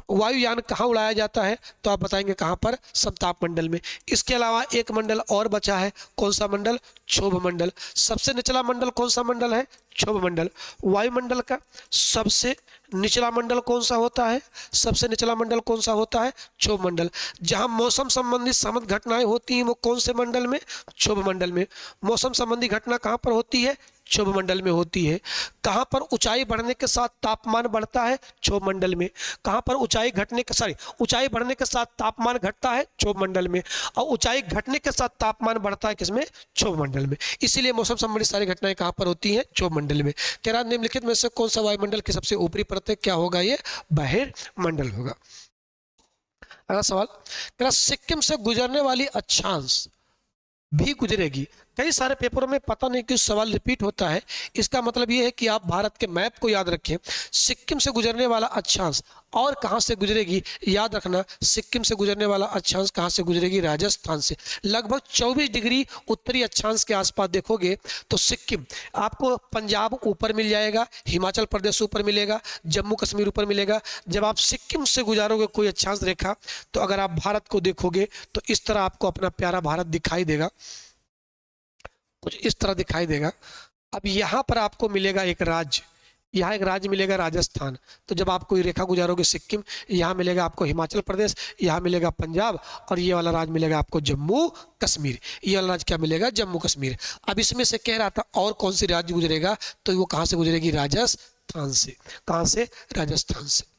वायुयान कहाँ उड़ाया जाता है, तो आप बताएंगे कहाँ पर? समताप मंडल में। इसके अलावा एक मंडल और बचा है, कौन सा मंडल? क्षोभ मंडल। सबसे निचला मंडल कौन सा मंडल है? क्षोभ मंडल। वायुमंडल का सबसे निचला मंडल कौन सा होता है? सबसे निचला मंडल कौन सा होता है? क्षोभ मंडल। जहां मौसम संबंधी समृद्ध घटनाएं होती हैं वो कौन से मंडल में? क्षोभ मंडल में। मौसम संबंधी घटना कहां पर होती है? क्षोभ मंडल में होती है। कहां पर ऊंचाई बढ़ने के साथ तापमान बढ़ता है? क्षोभ मंडल में। कहां पर ऊंचाई बढ़ने के साथ तापमान घटता है? क्षोभ मंडल में। और ऊंचाई घटने के साथ तापमान बढ़ता है किसमें? क्षोभ मंडल में। इसीलिए मौसम संबंधी सारी घटनाएं कहां पर होती हैं? क्षोभ मंडल में। कह रहा निम्नलिखित में से कौन सा वायुमंडल की सबसे ऊपरी परत है? क्या होगा? ये बहिर्मंडल होगा। अगला सवाल कह रहा सिक्किम से गुजरने वाली अक्षांश भी गुजरेगी। कई सारे पेपरों में पता नहीं क्यों सवाल रिपीट होता है। इसका मतलब ये है कि आप भारत के मैप को याद रखें। सिक्किम से गुजरने वाला अक्षांश और कहां से गुजरेगी? याद रखना, सिक्किम से गुजरने वाला अक्षांश कहां से गुजरेगी? राजस्थान से। लगभग 24 डिग्री उत्तरी अक्षांश के आसपास देखोगे तो सिक्किम, आपको पंजाब ऊपर मिल जाएगा, हिमाचल प्रदेश ऊपर मिलेगा, जम्मू कश्मीर ऊपर मिलेगा। जब आप सिक्किम से गुजारोगे कोई अक्षांश रेखा, तो अगर आप भारत को देखोगे तो इस तरह आपको अपना प्यारा भारत दिखाई देगा, कुछ इस तरह दिखाई देगा। अब यहाँ पर आपको मिलेगा एक राज्य, यहाँ एक राज्य मिलेगा राजस्थान। तो जब आप कोई रेखा गुजारोगे सिक्किम, यहाँ मिलेगा आपको हिमाचल प्रदेश, यहाँ मिलेगा पंजाब, और ये वाला राज्य मिलेगा आपको जम्मू कश्मीर। ये वाला राज्य क्या मिलेगा? जम्मू कश्मीर। अब इसमें से कह रहा था और कौन सी राज्य गुजरेगा, तो वो कहाँ से गुजरेगी? राजस्थान से। कहाँ से? राजस्थान से।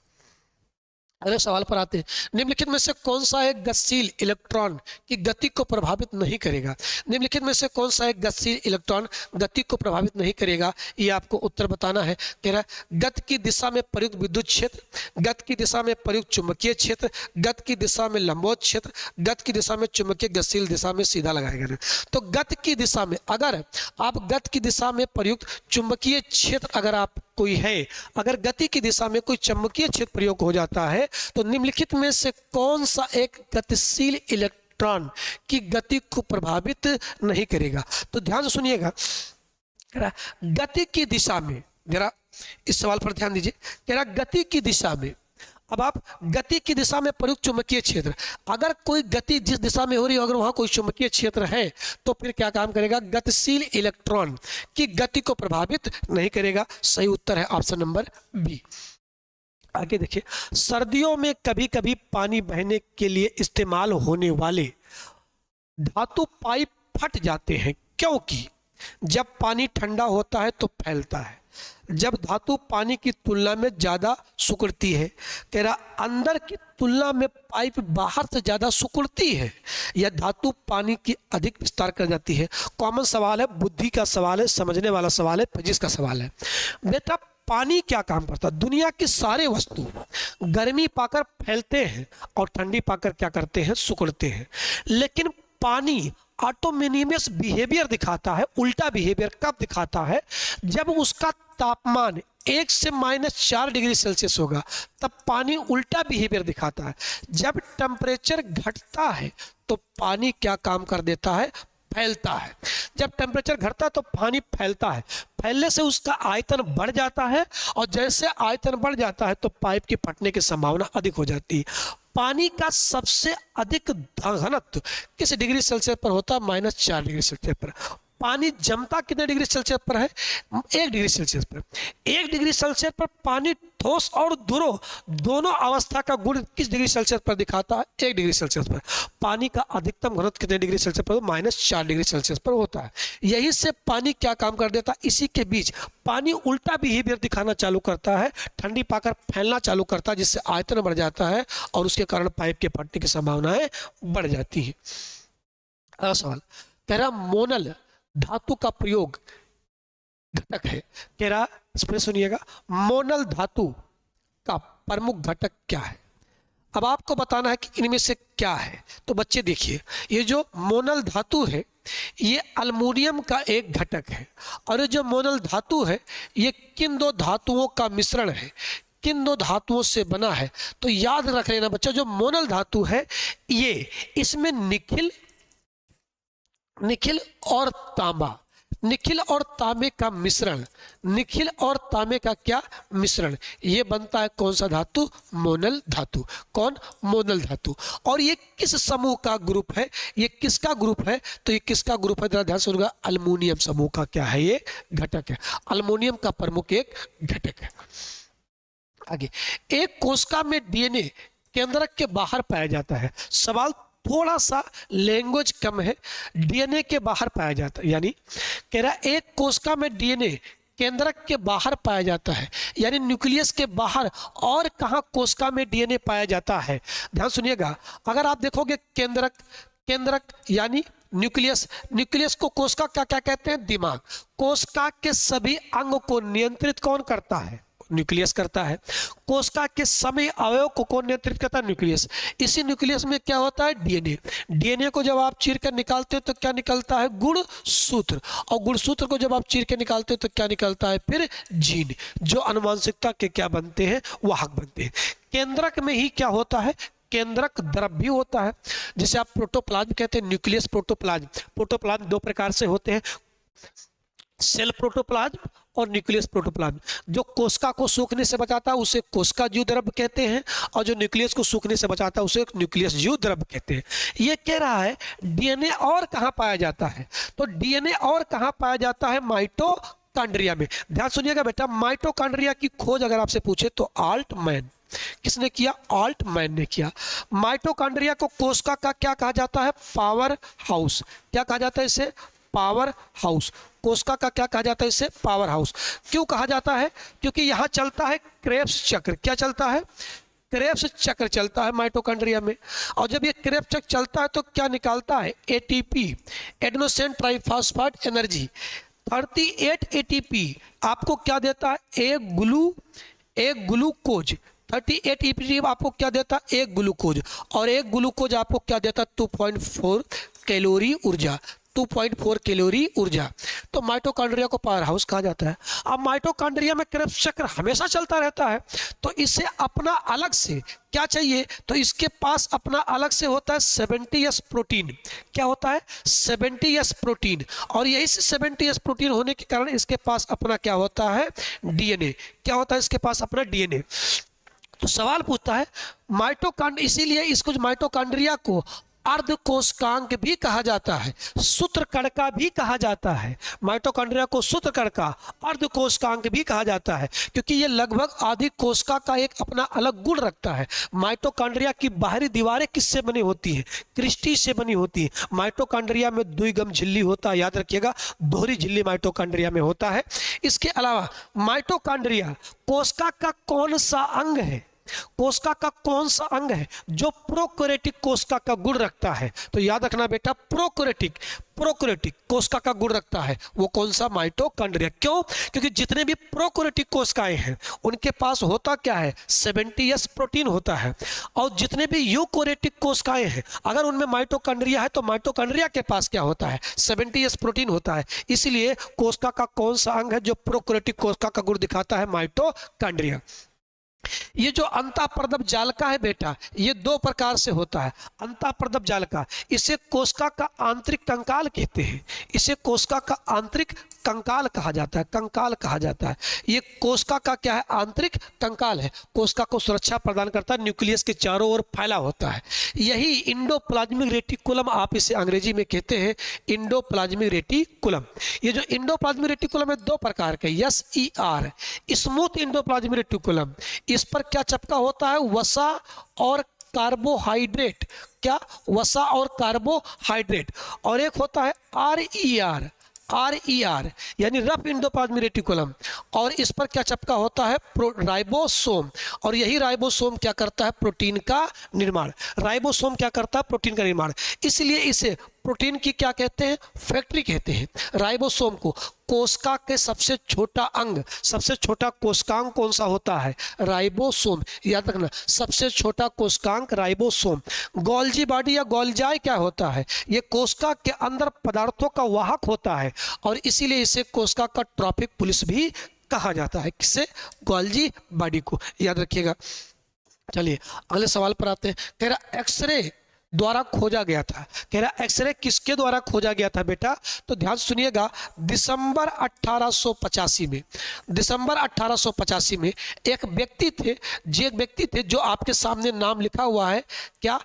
अगले सवाल पर आते हैं। निम्नलिखित में से कौन सा एक गतिशील इलेक्ट्रॉन की गति को प्रभावित नहीं करेगा? निम्नलिखित में से कौन सा एक गतिशील इलेक्ट्रॉन गति को प्रभावित नहीं करेगा? ये आपको उत्तर बताना है। कह रहा है गति की दिशा में प्रयुक्त विद्युत क्षेत्र, गति की दिशा में प्रयुक्त चुंबकीय क्षेत्र, गति की दिशा में लंबवत क्षेत्र, गति की दिशा में चुंबकीय गतिशील दिशा में सीधा लगाएगा। तो गति की दिशा में, अगर आप गति की दिशा में प्रयुक्त चुंबकीय क्षेत्र अगर आप कोई है, अगर गति की दिशा में कोई चुंबकीय क्षेत्र प्रयोग हो जाता है, तो निम्नलिखित में से कौन सा एक गतिशील इलेक्ट्रॉन की गति को प्रभावित नहीं करेगा? तो ध्यान से सुनिएगा, गति की दिशा में, जरा इस सवाल पर ध्यान दीजिए। कह रहा गति की दिशा में, अब आप गति की दिशा में प्रयुक्त चुंबकीय क्षेत्र, अगर कोई गति जिस दिशा में हो रही है अगर वहां कोई चुंबकीय क्षेत्र है तो फिर क्या काम करेगा? गतिशील इलेक्ट्रॉन की गति को प्रभावित नहीं करेगा। सही उत्तर है ऑप्शन नंबर बी। आगे देखिए, सर्दियों में कभी कभी पानी बहने के लिए इस्तेमाल होने वाले धातु पाइप फट जाते हैं, क्योंकि जब पानी ठंडा होता है तो फैलता है, जब धातु पानी की तुलना में ज़्यादा सिकुड़ती है। कह रहा अंदर की तुलना में पाइप बाहर से ज़्यादा सिकुड़ती है या धातु पानी की अधिक विस्तार कर जाती है। कॉमन सवाल है, बुद्धि का सवाल है, समझने वाला सवाल है, फिजिक्स का सवाल है। बेटा पानी क्या काम करता है? दुनिया की सारे वस्तु गर्मी पाकर फैलते हैं और ठंडी पाकर क्या करते हैं? सिकुड़ते हैं। लेकिन पानी ऑटोमिनिमस बिहेवियर दिखाता है, उल्टा बिहेवियर कब दिखाता है? जब उसका तापमान 1 से -4 डिग्री सेल्सियस होगा, तब पानी उल्टा बिहेवियर दिखाता है। जब टेम्परेचर घटता है तो पानी क्या काम कर देता है? फैलता है। जब टेम्परेचर घटता है तो पानी फैलता है, फैलने से उसका आयतन बढ़ जाता है, और जैसे आयतन बढ़ जाता है तो पाइप के फटने की संभावना अधिक हो जाती है। पानी का सबसे अधिक घनत्व किस डिग्री सेल्सियस पर होता है? -4 डिग्री सेल्सियस पर। पानी जमता कितने डिग्री सेल्सियस पर है? 1 डिग्री सेल्सियस पर। 1 डिग्री सेल्सियस पर पानी ठोस और द्रव दोनों अवस्था का गुण किस डिग्री सेल्सियस पर दिखाता है? 1 डिग्री सेल्सियस पर। पानी का अधिकतम घनत्व कितने डिग्री सेल्सियस पर? -4 डिग्री सेल्सियस पर होता है। यही से पानी क्या काम कर देता है? इसी के बीच पानी उल्टा बिहेवियर दिखाना चालू करता है, ठंडी पाकर फैलना चालू करता है, जिससे आयतन बढ़ जाता है और उसके कारण पाइप के फटने की संभावनाएं बढ़ जाती है। अगला सवाल कह रहा मोनल धातु का प्रयोग घटक है। कह रहा इसमें सुनिएगा, मोनल धातु का प्रमुख घटक क्या है। अब आपको बताना है कि इनमें से क्या है। तो बच्चे देखिए, ये जो मोनल धातु है ये अल्युमिनियम का एक घटक है, और ये जो मोनल धातु है ये किन दो धातुओं का मिश्रण है, किन दो धातुओं से बना है। तो याद रख लेना बच्चा, जो मोनल धातु है ये, इसमें निखिल और तांबा, निखिल और तांबे का मिश्रण, निखिल और तांबे का क्या मिश्रण, ये बनता है कौन सा धातु, मोनल धातु। कौन, मोनल धातु। और ये किस समूह का ग्रुप है, ये किसका ग्रुप है, तो ये किसका ग्रुप है, जरा ध्यान सुनिएगा, अल्युमिनियम समूह का क्या है, ये घटक है। अल्युमिनियम का प्रमुख एक घटक है। आगे, एक कोशिका में डीएनए केंद्रक के बाहर पाया जाता है। सवाल थोड़ा सा लैंग्वेज कम है, डीएनए के बाहर पाया जाता है, यानी कह रहा है एक कोशिका में डीएनए केंद्रक के बाहर पाया जाता है, यानी न्यूक्लियस के बाहर। और कहाँ कोशिका में डीएनए पाया जाता है, ध्यान सुनिएगा। अगर आप देखोगे केंद्रक, केंद्रक यानी न्यूक्लियस, न्यूक्लियस को कोशिका क्या क्या कहते हैं, दिमाग। कोशिका के सभी अंग को नियंत्रित कौन करता है, न्यूक्लियस करता है। कोशिका के सभी अवयव को कौन नियंत्रित करता है, न्यूक्लियस। इसी न्यूक्लियस में क्या होता है, डीएनए। डीएनए को जब आप चीर कर निकालते हो तो क्या निकलता है, गुणसूत्र। और गुणसूत्र को जब आप चीर के निकालते हो तो क्या निकलता है, फिर जीन, जो आनुवंशिकता के क्या बनते हैं, वाहक बनते हैं। केंद्रक में ही क्या होता है, केंद्रक द्रव भी होता है, जिसे आप प्रोटोप्लाज्म कहते हैं, न्यूक्लियस प्रोटोप्लाज्म। प्रोटोप्लाज्म दो प्रकार से होते हैं, सेल प्रोटोप्लाज्म और न्यूक्लियस प्रोटोप्लाज्म। जो कोशिका को सूखने से बचाता है उसे कोशिका जीव द्रव कहते हैं, और जो न्यूक्लियस को सूखने से बचाता है उसे न्यूक्लियस जीव द्रव कहते हैं। ये कह रहा है डीएनए और कहाँ पाया जाता है, तो डीएनए और कहाँ पाया जाता है, माइटोकॉन्ड्रिया में। ध्यान सुनिएगा बेटा, माइटोकॉन्ड्रिया की खोज अगर आपसे पूछे तो आल्टमैन, किसने किया, आल्टमैन ने किया। माइटोकॉन्ड्रिया को कोशिका का क्या कहा जाता है, पावर हाउस। क्या कहा जाता है इसे, पावर हाउस। कोशिका का क्या कहा जाता है इसे, पावर हाउस। क्यों कहा जाता है, क्योंकि यहाँ चलता है क्रेब्स चक्र। क्या चलता है, क्रेब्स चक्र चलता है माइटोकॉन्ड्रिया में। और जब ये क्रेब्स चक्र चलता है तो क्या निकालता है, ATP, adenosine triphosphate energy. 38 ATP आपको क्या देता है, एक ग्लूकोज। 38 एटीपी आपको क्या देता है, एक ग्लूकोज। और एक ग्लूकोज आपको क्या देता है, 2.4 कैलोरी ऊर्जा, 2.4 कैलोरी ऊर्जा। तो माइटोकॉन्ड्रिया को पावर हाउस कहा जाता है। अब माइटोकॉन्ड्रिया में क्रेब्स चक्र हमेशा चलता रहता है, तो इसे अपना अलग से क्या चाहिए, तो इसके पास अपना अलग से होता है 70S प्रोटीन। क्या होता है, 70S प्रोटीन। और यही 70S प्रोटीन होने के कारण इसके पास अपना क्या होता है, डीएनए। क्या होता है इसके पास अपना डीएनए। तो सवाल पूछता है इसीलिए इसको माइटोकॉन्ड्रिया को अर्धकोशिकांग भी कहा जाता है, सूत्रकणिका भी कहा जाता है। माइटोकॉन्ड्रिया को सूत्रकणिका, अर्धकोशिकांग भी कहा जाता है, क्योंकि ये लगभग आधी कोशिका का एक अपना अलग गुण रखता है। माइटोकॉन्ड्रिया की बाहरी दीवारें किससे बनी होती हैं, क्रिस्टी से बनी होती है। माइटोकॉन्ड्रिया में द्विगम झिल्ली होता है, याद रखिएगा, दोहरी झिल्ली माइटोकॉन्ड्रिया में होता है। इसके अलावा माइटोकॉन्ड्रिया कोशिका का कौन सा अंग है, कोशिका का कौन सा अंग है जो प्रोकैरियोटिक कोशिका का गुण रखता है। तो याद रखना बेटा, प्रोकैरियोटिक कोशिका का गुण रखता है, वो कौन सा, माइटोकॉन्ड्रिया। क्यों, क्योंकि जितने भी प्रोकैरियोटिक कोशिकाएं हैं उनके पास होता क्या है, 70S प्रोटीन होता है। और जितने भी यूकैरियोटिक कोशिकाएं हैं अगर उनमें माइटोकॉन्ड्रिया है तो माइटोकॉन्ड्रिया के पास क्या होता है, 70S प्रोटीन होता है। इसलिए कोशिका का कौन सा अंग है जो प्रोकैरियोटिक कोशिका का गुण दिखाता है, माइटोकॉन्ड्रिया। ये जो अंतःप्रदप जालिका है बेटा, ये दो प्रकार से होता है। अंतःप्रदप जालिका, इसे कोशिका का आंतरिक कंकाल कहते हैं, इसे कोशिका का आंतरिक कंकाल कहा जाता है, कंकाल कहा जाता है। ये कोशिका का क्या है, आंतरिक कंकाल है। कोशिका को सुरक्षा प्रदान करता है, न्यूक्लियस के चारों ओर फैला होता है। यही इंडोप्लाज्मिक रेटिकुलम, आप इसे अंग्रेजी में कहते हैं इंडोप्लाज्मिक रेटिकुलम। ये जो इंडोप्लाज्मिक रेटिकुलम है दो प्रकार के, SER, स्मूथ इंडोप्लाज्मिक रेटिकुलम। इस पर क्या चिपका होता है, वसा और कार्बोहाइड्रेट। क्या, वसा और कार्बोहाइड्रेट। और एक होता है RER यानी रफ इंडोप्लाज्मिक रेटिकुलम, और इस पर क्या चिपका होता है, राइबोसोम। और यही राइबोसोम क्या करता है, प्रोटीन का निर्माण। राइबोसोम क्या करता है, प्रोटीन का निर्माण। इसलिए इसे प्रोटीन की क्या कहते हैं? फैक्ट्री कहते हैं। राइबोसोम को कोशिका के सबसे छोटा अंग, सबसे छोटा कोशिकांग कौन सा होता है? राइबोसोम। याद रखना, सबसे छोटा कोशिकांग राइबोसोम। गोल्जी बॉडी या गोल्जाई क्या होता है? ये कोशिका के अंदर पदार्थों का वाहक होता है और इसीलिए इसे कोशिका का ट्रॉफिक पुलिस भी कहा जाता है। किसे? गोल्जी बॉडी को, याद रखिएगा। चलिए अगले सवाल पर आते हैं। कह रहा एक्सरे द्वारा खोजा गया था। कह रहा एक्सरे किसके द्वारा खोजा गया था बेटा? तो ध्यान सुनिएगा, दिसंबर 1885 में, दिसंबर 1885 में एक व्यक्ति थे जो आपके सामने नाम लिखा हुआ है, क्या?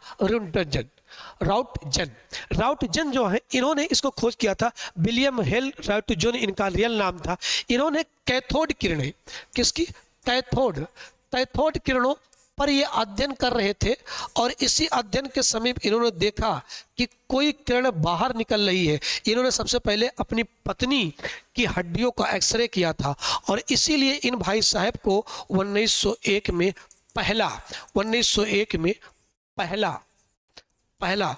राउटजन जो है, इन्होंने इसको खोज किया था। विलियम हेल राउटजन इनका रियल नाम था। इन्होंने कैथोड किरणें, किसकी? कैथोड किरणों पर ये अध्ययन कर रहे थे और इसी अध्ययन के समय इन्होंने देखा कि कोई किरण बाहर निकल रही है। इन्होंने सबसे पहले अपनी पत्नी की हड्डियों का एक्सरे किया था और इसीलिए इन भाई साहब को 1901 में पहला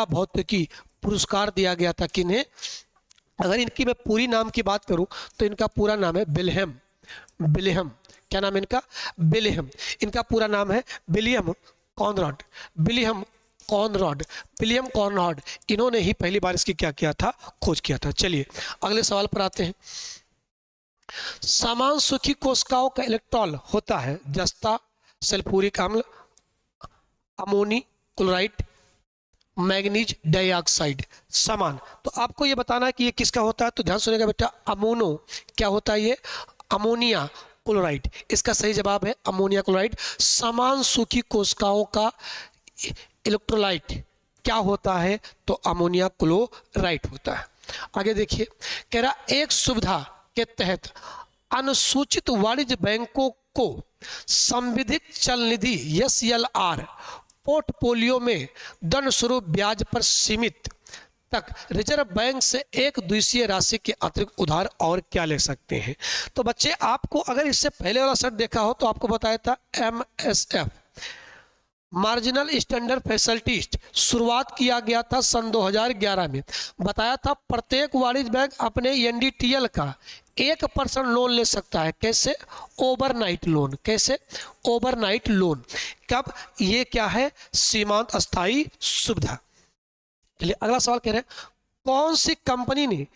भौतिकी पुरस्कार दिया गया था। किन्हें? अगर इनकी मैं पूरी नाम की बात करूं तो इनका पूरा नाम है विल्हेम। क्या नाम है इनका? विल्हेम। इनका पूरा नाम है विलियम कॉनराड। इन्होंने ही पहली बार इसकी क्या किया था? खोज किया था। चलिए अगले सवाल पर आते हैं। समान सुखी कोशिकाओं का इलेक्ट्रॉन होता है जस्ता, सल्फ्यूरिक अम्ल, अमोनी क्लोराइड, मैग्नीज डाइऑक्साइड। समान, तो आपको ये बताना है कि ये किसका होता है। तो ध्यान सुनिएगा बेटा, अमोनो क्या होता है? ये अमोनिया क्लोराइड। इसका सही जवाब है अमोनिया क्लोराइड। समान सूखी कोशिकाओं का इलेक्ट्रोलाइट क्या होता है? तो अमोनिया क्लोराइड होता है। आगे देखिए, कह रहा एक सुविधा के तहत अनुसूचित वाणिज्य बैंकों को संविधिक चल निधि SLR पोर्टफोलियो में दंड स्वरूप ब्याज पर सीमित तक रिजर्व बैंक से एक द्वितीय राशि के अतिरिक्त उधार और क्या ले सकते हैं। तो बच्चे आपको अगर इससे पहले वाला सेट देखा हो तो आपको बताया था MSF, मार्जिनल स्टैंडर्ड फैसिलिटीज, शुरुआत किया गया था सन 2011 में। बताया था प्रत्येक वाणिज्य बैंक अपने NDTL का 1% लोन ले सकता है। कैसे? Overnight loan. कैसे? Overnight loan. कब? ये क्या है? सीमांत अस्थायी सुविधा। चलिए अगला सवाल कह रहे हैं, कौन सी कंपनी ने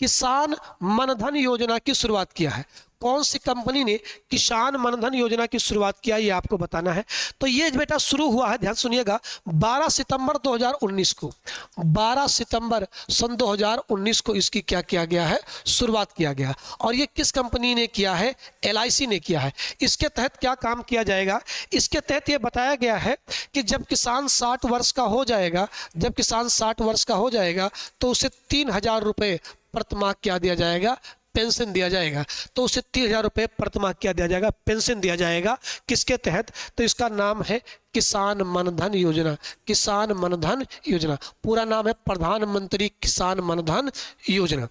किसान मनधन योजना की शुरुआत किया है? कौन सी कंपनी ने किसान मनधन योजना की शुरुआत किया, ये आपको बताना है। तो ये बेटा शुरू हुआ है, ध्यान सुनिएगा, 12 सितंबर 2019 को, 12 सितंबर सन 2019 को इसकी क्या किया गया है? शुरुआत किया गया। और ये किस कंपनी ने किया है? LIC ने किया है। इसके तहत क्या काम किया जाएगा? इसके तहत ये बताया गया है कि जब किसान 60 वर्ष का हो जाएगा, जब किसान 60 वर्ष का हो जाएगा तो उसे 3000 रुपये प्रतिमाह क्या दिया जाएगा? पेंशन दिया जाएगा। तो उसे 3000 रुपये प्रतिमाह क्या दिया जाएगा? पेंशन दिया जाएगा। किसके तहत? तो इसका नाम है किसान मनधन योजना। किसान मनधन योजना, पूरा नाम है प्रधानमंत्री किसान मनधन योजना।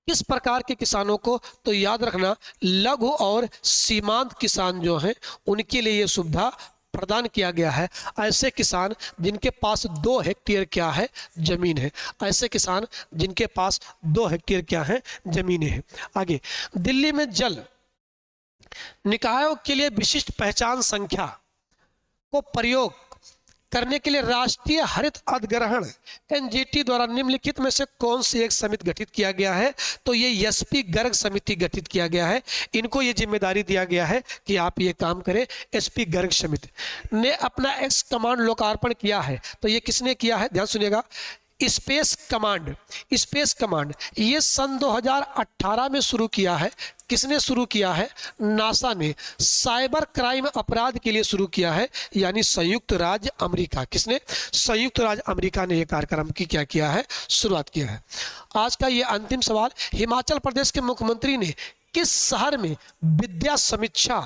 किस प्रकार के किसानों को? तो याद रखना, लघु और सीमांत किसान जो हैं उनके लिए ये सुविधा प्रदान किया गया है। ऐसे किसान जिनके पास 2 हेक्टेयर क्या है? जमीन है। ऐसे किसान जिनके पास 2 हेक्टेयर क्या है? जमीनें हैं। आगे, दिल्ली में जल निकायों के लिए विशिष्ट पहचान संख्या को प्रयोग करने के लिए राष्ट्रीय हरित अधिग्रहण NGT द्वारा निम्नलिखित में से कौन सी एक समिति गठित किया गया है? तो ये SP गर्ग समिति गठित किया गया है। इनको ये जिम्मेदारी दिया गया है कि आप ये काम करें। SP गर्ग समिति ने अपना X कमांड लोकार्पण किया है। तो ये किसने किया है? ध्यान सुनिएगा, स्पेस कमांड ये सन 2018 में शुरू किया है। किसने शुरू किया है? नासा ने। साइबर क्राइम अपराध के लिए शुरू किया है, यानी संयुक्त राज्य अमेरिका। किसने? संयुक्त राज्य अमेरिका ने यह कार्यक्रम की क्या किया है? शुरुआत किया है। आज का ये अंतिम सवाल, हिमाचल प्रदेश के मुख्यमंत्री ने किस शहर में विद्या समीक्षा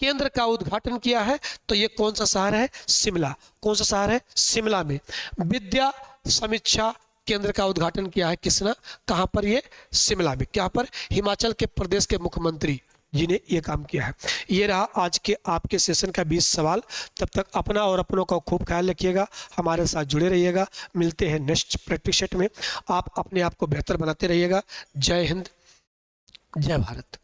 केंद्र का उद्घाटन किया है? तो ये कौन सा शहर है? शिमला। कौन सा शहर है? शिमला में विद्या समीक्षा केंद्र का उद्घाटन किया है। किसने? कहां पर? ये शिमला में। क्या पर? हिमाचल के प्रदेश के मुख्यमंत्री जिन्हें ये काम किया है। ये रहा आज के आपके सेशन का 20 सवाल। तब तक अपना और अपनों का खूब ख्याल रखिएगा, हमारे साथ जुड़े रहिएगा। मिलते हैं नेक्स्ट प्रैक्टिस सेट में। आप अपने आप को बेहतर बनाते रहिएगा। जय हिंद, जय भारत।